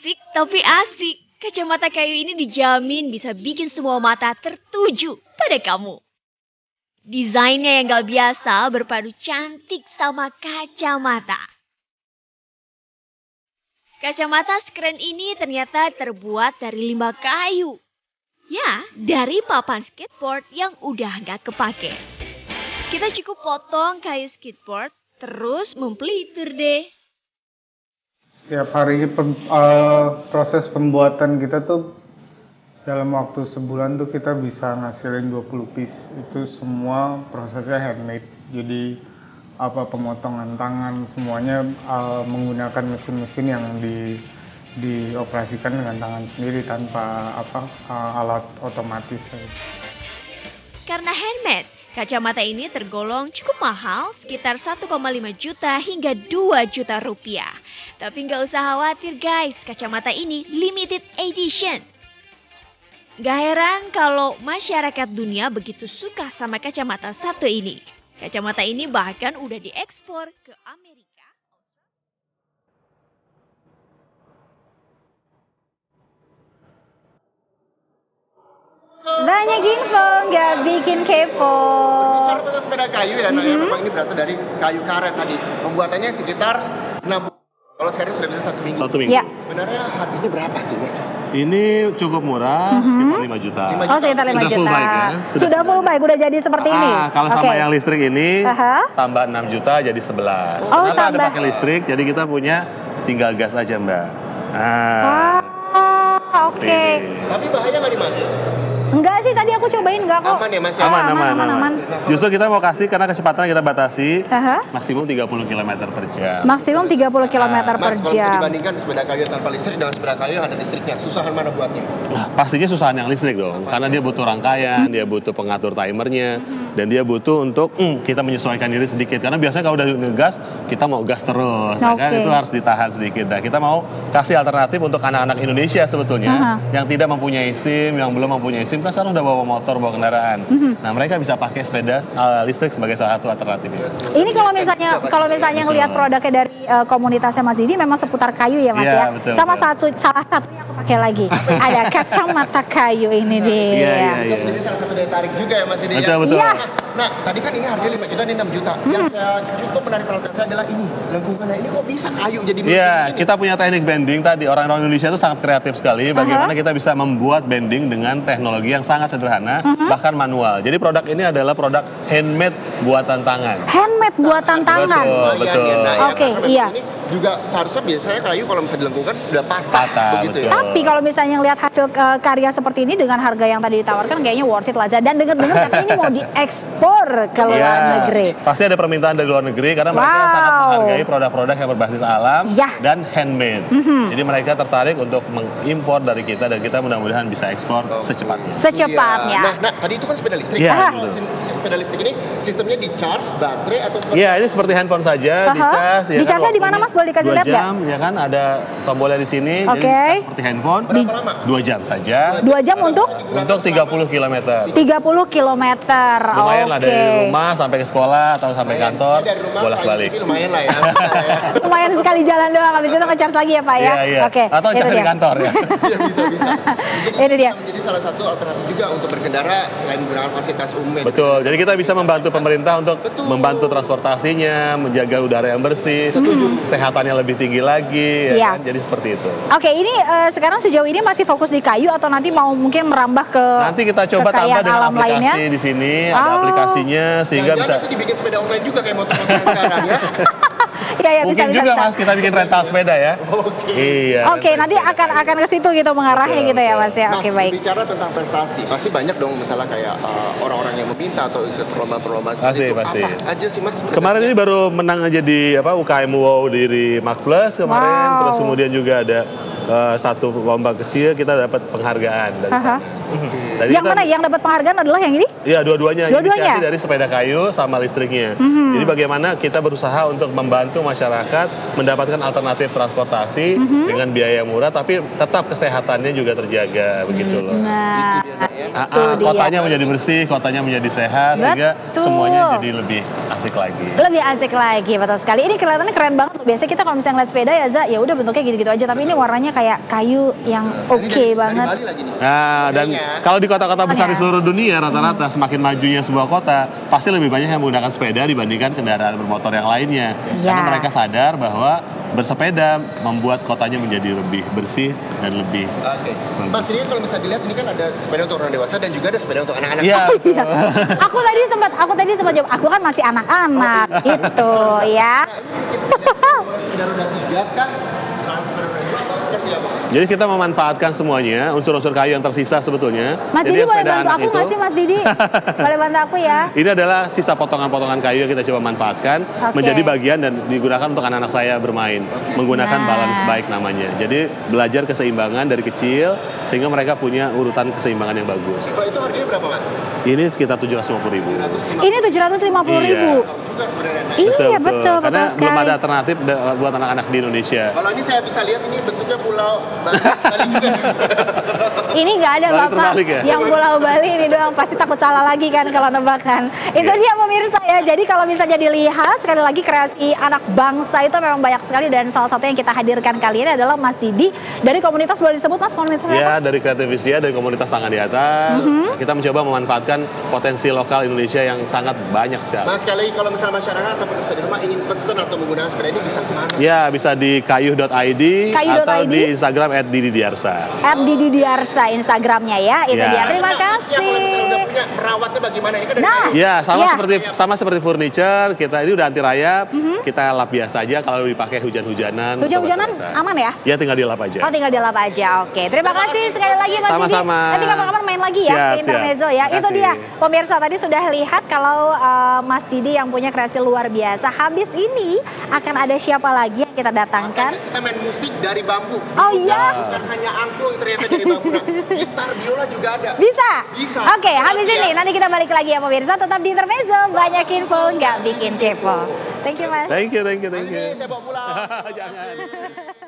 Basic tapi asik. Kacamata kayu ini dijamin bisa bikin semua mata tertuju pada kamu. Desainnya yang gak biasa berpadu cantik sama kacamata. Kacamata sekeren ini ternyata terbuat dari limbah kayu. Ya, dari papan skateboard yang udah gak kepake. Kita cukup potong kayu skateboard, terus mempelitur deh. Setiap hari proses pembuatan kita tuh dalam waktu sebulan tuh kita bisa ngasilin 20 piece. Itu semua prosesnya handmade. Jadi pemotongan tangan semuanya menggunakan mesin-mesin yang dioperasikan dengan tangan sendiri tanpa alat otomatis. Karena handmade, kacamata ini tergolong cukup mahal, sekitar 1,5 juta hingga 2 juta rupiah. Tapi nggak usah khawatir guys, kacamata ini limited edition. Gak heran kalau masyarakat dunia begitu suka sama kacamata satu ini. Kacamata ini bahkan udah diekspor ke Amerika. Banyak info, nggak bikin kepo. Bicara tentang sepeda kayu ya, memang ini berasal dari kayu karet tadi. Pembuatannya sekitar 6 bulan. Kalau sekarang sudah bisa 1 minggu. 1 minggu. Ya. Sebenarnya harganya berapa sih, Mas? Ini cukup murah, sekitar 5 juta. Oh, sekitar 5 Sudah juta. full bike ya? Sudah full bike, udah jadi seperti ini. Kalau sama Oke. yang listrik ini, Aha. tambah 6 juta jadi 11. Oh, Kenapa ada tambah. pakai listrik? Jadi kita punya tinggal gas aja, Mbak. Oke. Ini. Tapi bahaya nggak nih, Mas? Enggak sih, tadi aku cobain enggak kok. Aman ya, Mas? Ya? Aman. Justru kita mau kasih karena kecepatan kita batasi Aha. maksimum 30 km per jam. Maksimum 30 km per Mas, kalau jam. dibandingkan sepeda kayu tanpa listrik dengan sepeda kayu yang ada listriknya, susahan mana buatnya? Nah, pastinya susahan yang listrik dong, karena dia butuh rangkaian, dia butuh pengatur timernya, dan dia butuh untuk kita menyesuaikan diri sedikit. Karena biasanya kalau udah ngegas, kita mau gas terus, nah, kan Oke. itu harus ditahan sedikit. Nah, kita mau kasih alternatif untuk anak-anak Indonesia sebetulnya, Aha. yang tidak mempunyai SIM, yang belum mempunyai SIM, kan sekarang udah bawa motor, bawa kendaraan. Nah, mereka bisa pakai sepeda listrik sebagai salah satu alternatifnya. Ini kalau misalnya ngelihat produknya dari komunitasnya Mas Didi memang seputar kayu ya Mas Iya, ya. betul, Sama betul. salah satunya aku pakai lagi. Ada kacamata kayu ini dia. Iya. Ini salah satu daya tarik juga ya, Mas Didi. Betul. Iya. Nah, tadi kan ini harganya 5 juta, ini 6 juta. Yang saya cukup menarik perhatian saya adalah ini, lengkungannya. Ini kok bisa kayu jadi Iya, begini? kita punya teknik bending tadi. Orang-orang Indonesia itu sangat kreatif sekali. Bagaimana kita bisa membuat bending dengan teknologi yang sangat sederhana, bahkan manual. Jadi produk ini adalah produk handmade buatan tangan. Handmade buatan tangan. Betul. Lumayan ya, nah, ya, Oke, karena iya. memang ini juga seharusnya biasanya kayu kalau misalnya dilengkungkan sudah patah begitu betul. ya. Tapi kalau misalnya ngelihat hasil karya seperti ini dengan harga yang tadi ditawarkan kayaknya worth it lah. Dan dengar-dengar katanya ini mau diekspor ke luar Iya, negeri. pasti ada permintaan dari luar negeri karena mereka Wow. sangat menghargai produk-produk yang berbasis alam Ya. dan handmade. Jadi mereka tertarik untuk mengimpor dari kita dan kita mudah-mudahan bisa ekspor secepatnya. Secepatnya. Nah, tadi itu kan sepeda listrik. Iya, Nah, betul. sepeda listrik ini sistemnya di charge baterai atau seperti Iya, ini seperti handphone saja, Aha. dicas. Di charge-nya di mana, Mas? Boleh dikasih 2 lihat nggak? jam, ya kan? Ada tombolnya di sini. Oke. Jadi dicas seperti handphone. Berapa lama? 2 jam saja. 2 jam untuk 30 km. 30 km. Lumayan lah Oke. dari rumah sampai ke sekolah atau sampai kantor, Saya dari rumah bolak-balik. Pak Yusuf lumayan lah ya. Lumayan sekali jalan doang, habis itu nge-charge lagi ya Pak ya? Iya. Oke, Atau itu cas di dia. kantor ya. Iya, bisa. Ini dia. Menjadi salah satu alternatif juga untuk berkendara selain menggunakan fasilitas umum. Betul. Jadi kita bisa membantu pemerintah untuk Betul. membantu transportasinya, menjaga udara yang bersih, kesehatannya lebih tinggi lagi, ya Iya. kan? Jadi seperti itu. Oke, ini sekarang sejauh ini masih fokus di kayu atau nanti mau mungkin merambah ke Nanti kita coba tambah kekayaan dengan alam aplikasi lainnya? di sini, Oh. ada aplikasinya sehingga bisa. Jangan-jangan nanti dibikin sepeda online juga kayak motor-motor sekarang ya. Ya, Mungkin juga Mas kita bikin rental sepeda ya. Oke. Iya. Oke, rental nanti sepeda. akan ke situ gitu mengarahnya Betul, gitu ya betul. Mas ya. Mas, Oke, baik. bicara tentang prestasi, pasti banyak dong misalnya kayak orang-orang yang meminta atau ikut perlombaan-perlombaan seperti Pasti. itu. Apa aja sih Mas? Kemarin ini baru menang aja di UKM Wow di Mark Plus kemarin, Wow. terus kemudian juga ada satu lomba kecil kita dapat penghargaan dari Aha. sana. Jadi Yang kita- mana? Yang dapat penghargaan adalah yang ini? Iya, dua-duanya. Dua-duanya? Inisiasi dari sepeda kayu sama listriknya. Jadi bagaimana kita berusaha untuk membantu masyarakat mendapatkan alternatif transportasi dengan biaya yang murah, tapi tetap kesehatannya juga terjaga, begitu loh. Nah, itu dia. Kotanya menjadi bersih, kotanya menjadi sehat, sehingga Betul. semuanya jadi lebih asik lagi. Lebih asik lagi, betul sekali. Ini kelihatannya keren banget. Biasanya kita kalau misalnya ngeliat sepeda ya, ya udah bentuknya gitu-gitu aja. Tapi ini warnanya kayak kayu yang oke banget. Dari Bali lagi nih. Nah, dan kalau di kota-kota besar di seluruh dunia rata-rata semakin majunya sebuah kota pasti lebih banyak yang menggunakan sepeda dibandingkan kendaraan bermotor yang lainnya. Ya. Karena mereka sadar bahwa bersepeda membuat kotanya menjadi lebih bersih dan lebih Oke. Mas, ini kalau bisa dilihat ini kan ada sepeda untuk orang dewasa dan juga ada sepeda untuk anak-anak. Iya. Aku tadi sempat jawab, aku kan masih anak-anak gitu ya. Sepeda roda 3 kah? Transfer roda 2 atau seperti apa? Jadi kita memanfaatkan semuanya unsur-unsur kayu yang tersisa sebetulnya. Mas Jadi Didi yang boleh sepeda bantu anak aku itu- nggak sih Mas Didi? Boleh bantu aku ya? Ini adalah sisa potongan-potongan kayu yang kita coba manfaatkan Oke. menjadi bagian dan digunakan untuk anak-anak saya bermain menggunakan Nah. balance bike namanya. Jadi belajar keseimbangan dari kecil sehingga mereka punya urutan keseimbangan yang bagus. Kalau itu harganya berapa, Mas? Ini sekitar 750.000. 150 Ini 750.000. juga sebenarnya. Iya betul Karena belum sekali. ada alternatif buat anak-anak di Indonesia. Kalau ini saya bisa lihat ini bentuknya pulau Bali juga. Ini nggak ada Balik Bapak terbalik ya? yang Pulau Bali ini doang, pasti takut salah lagi kan kalau nebakan. Itu Iya. dia pemirsa ya. Jadi kalau misalnya dilihat sekali lagi kreasi anak bangsa itu memang banyak sekali dan salah satu yang kita hadirkan kali ini adalah Mas Didi dari komunitas, boleh disebut Mas komunitasnya apa? Ya, dari Kreativisia, dari komunitas Tangan di Atas, kita mencoba memanfaatkan potensi lokal Indonesia yang sangat banyak sekali. Mas, sekali lagi kalau misalnya masyarakat atau pemirsa di rumah ingin pesen atau menggunakan sepeda ini bisa kemana? Ya, bisa di kayu.id atau di Instagram @dididiarsa. Didi Diarsa Instagramnya ya. Itu Ya. dia. Terima Nah, Mas, ya, kalau misalnya udah kasih. punya merawatnya bagaimana? Ini kan dari Nah. kayu. Ya, Iya. sama seperti furniture, kita ini udah anti rayap, kita lap biasa aja kalau dipakai hujan-hujanan. Hujan-hujanan atau basah-basah. aman ya? Ya, tinggal dilap aja. Oh tinggal dilap aja, oke. Terima kasih sekali lagi Mas Didi. Sama-sama. Nanti kapan-kapan main lagi ya Siap, ke Intermezzo siap. ya. Terima Itu kasih. dia pemirsa tadi sudah lihat kalau Mas Didi yang punya kreasi luar biasa. Habis ini akan ada siapa lagi yang kita datangkan? Kita main musik dari bambu. Oh iya? Bukan hanya angklung ternyata dari bambu. Nah, gitar, biola juga ada. Bisa? Bisa. Oke, habis Nanti ini ya. nanti kita balik lagi ya pemirsa. Tetap di Intermezzo. Banyak info, nggak bikin kepo. Thank you Mas. Thank you. Ini saya bawa pulang. Jangan.